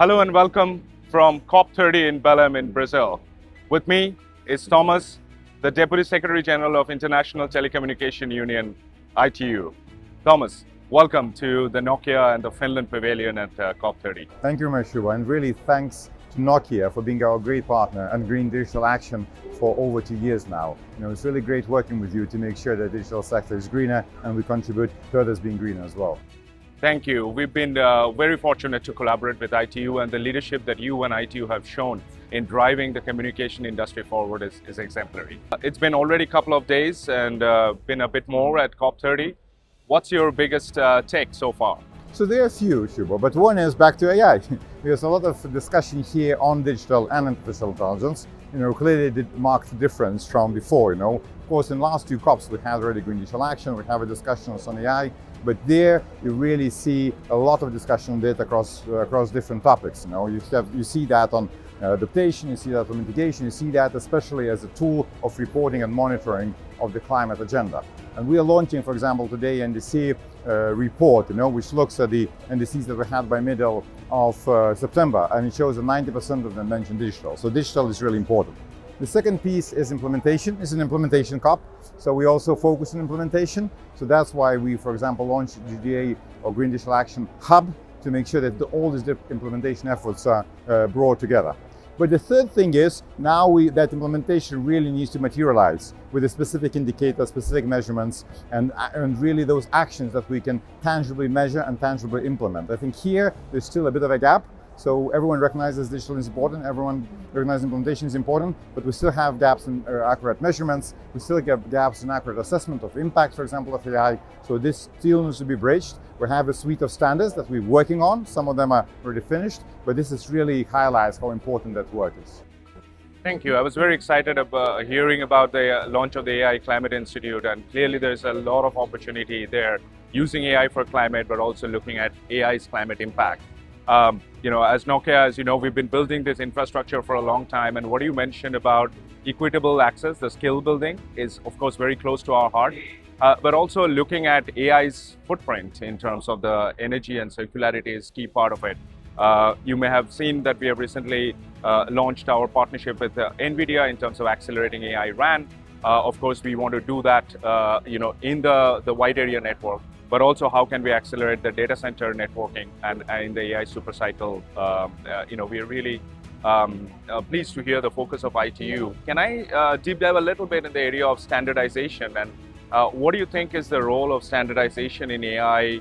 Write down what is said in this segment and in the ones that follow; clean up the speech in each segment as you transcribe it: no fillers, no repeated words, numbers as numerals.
Hello and welcome from COP30 in Belém in Brazil. With me is Tomas, the Deputy Secretary General of International Telecommunication Union, ITU. Tomas, welcome to the Nokia and the Finland Pavilion at COP30. Thank you, Subho, and really thanks to Nokia for being our great partner and Green Digital Action for over 2 years now. It's really great working with you to make sure that the digital sector is greener and we contribute to others being greener as well. Thank you. We've been very fortunate to collaborate with ITU, and the leadership that you and ITU have shown in driving the communication industry forward is exemplary. It's been already a couple of days and been a bit more at COP30. What's your biggest take so far? So there are a few, Subho, but one is back to AI. There's a lot of discussion here on digital and artificial intelligence. Clearly it marked a difference from before. Of course, in the last two COPs we had already Green Digital Action, we have a discussion on AI, but there you really see a lot of discussion on it across different topics. You see that on adaptation, you see that on mitigation, you see that especially as a tool of reporting and monitoring of the climate agenda. And we are launching, for example, today NDC report, which looks at the NDCs that we had by middle of September, and it shows that 90% of them mention digital. So digital is really important. The second piece is implementation. It's an implementation COP, so we also focus on implementation. So that's why we, for example, launched GDA or Green Digital Action Hub to make sure that all these different implementation efforts are brought together. But the third thing is now that implementation really needs to materialize with a specific indicator, specific measurements, and really those actions that we can tangibly measure and tangibly implement. I think here there's still a bit of a gap. So everyone recognizes digital is important, everyone recognizes implementation is important, but we still have gaps in accurate measurements, we still have gaps in accurate assessment of impact, for example, of AI. So this still needs to be bridged. We have a suite of standards that we're working on. Some of them are already finished, but this is really highlights how important that work is. Thank you. I was very excited about hearing about the launch of the AI Climate Institute, and clearly there's a lot of opportunity there using AI for climate, but also looking at AI's climate impact. As Nokia, as you know, we've been building this infrastructure for a long time, and what you mentioned about equitable access, the skill building, is of course very close to our heart. But also looking at AI's footprint in terms of the energy and circularity is key part of it. You may have seen that we have recently launched our partnership with NVIDIA in terms of accelerating AI RAN. Of course, we want to do that in the wide area network, but also how can we accelerate the data center networking and in the AI supercycle. We are really pleased to hear the focus of ITU. Can I deep dive a little bit in the area of standardization, and what do you think is the role of standardization in AI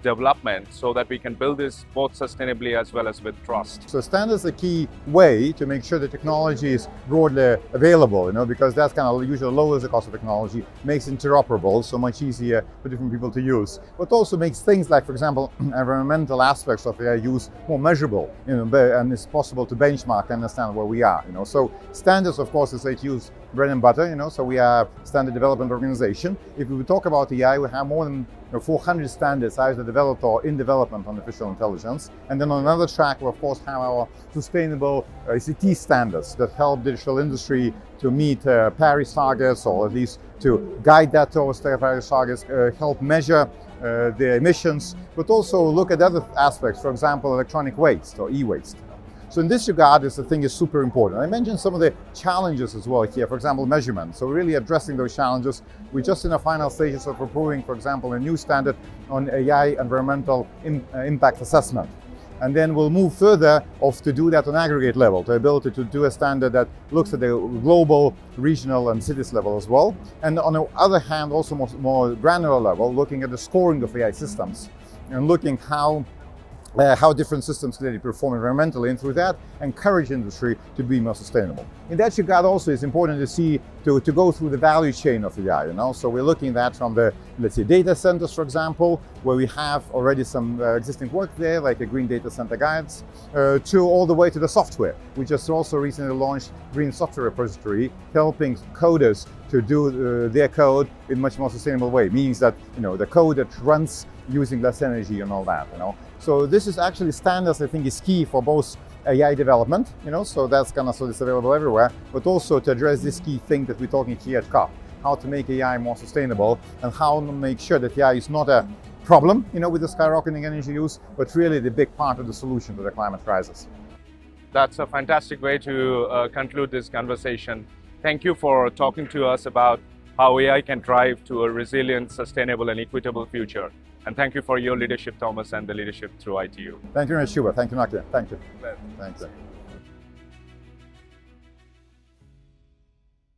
development so that we can build this both sustainably as well as with trust? So standards are a key way to make sure the technology is broadly available, because that's kind of usually lowers the cost of technology, makes it interoperable, so much easier for different people to use, but also makes things like, for example, environmental aspects of AI use more measurable, and it's possible to benchmark and understand where we are, So standards, of course, is ITU's bread and butter, so we are a standard development organization. If we talk about AI, we have more than 400 standards either developed or in development on artificial intelligence. And then on another track, we of course have our sustainable ICT standards that help digital industry to meet Paris targets, or at least to guide that towards the Paris targets, help measure the emissions, but also look at other aspects, for example, electronic waste or e-waste. So in this regard, this thing is super important. I mentioned some of the challenges as well here, for example, measurement. So really addressing those challenges. We're just in the final stages of approving, for example, a new standard on AI environmental impact assessment. And then we'll move further to do that on aggregate level, the ability to do a standard that looks at the global, regional and cities level as well. And on the other hand, also more granular level, looking at the scoring of AI systems and looking how different systems clearly perform environmentally, and through that encourage industry to be more sustainable. In that regard also it's important to see, to go through the value chain of AI, So we're looking at that from the, let's say, data centers, for example, where we have already some existing work there, like a Green Data Center Guides, to all the way to the software. We just also recently launched Green Software Repository, helping coders to do their code in a much more sustainable way. It means that, the code that runs using less energy and all that, So this is actually standards, I think, is key for both AI development, so that's so it's available everywhere, but also to address this key thing that we're talking here at COP, how to make AI more sustainable and how to make sure that AI is not a problem, with the skyrocketing energy use, but really the big part of the solution to the climate crisis. That's a fantastic way to conclude this conversation. Thank you for talking to us about how AI can drive to a resilient, sustainable, and equitable future. And thank you for your leadership, Thomas, and the leadership through ITU. Thank you very much, Subho. Thank you, Nokia. Thank you. Thank you.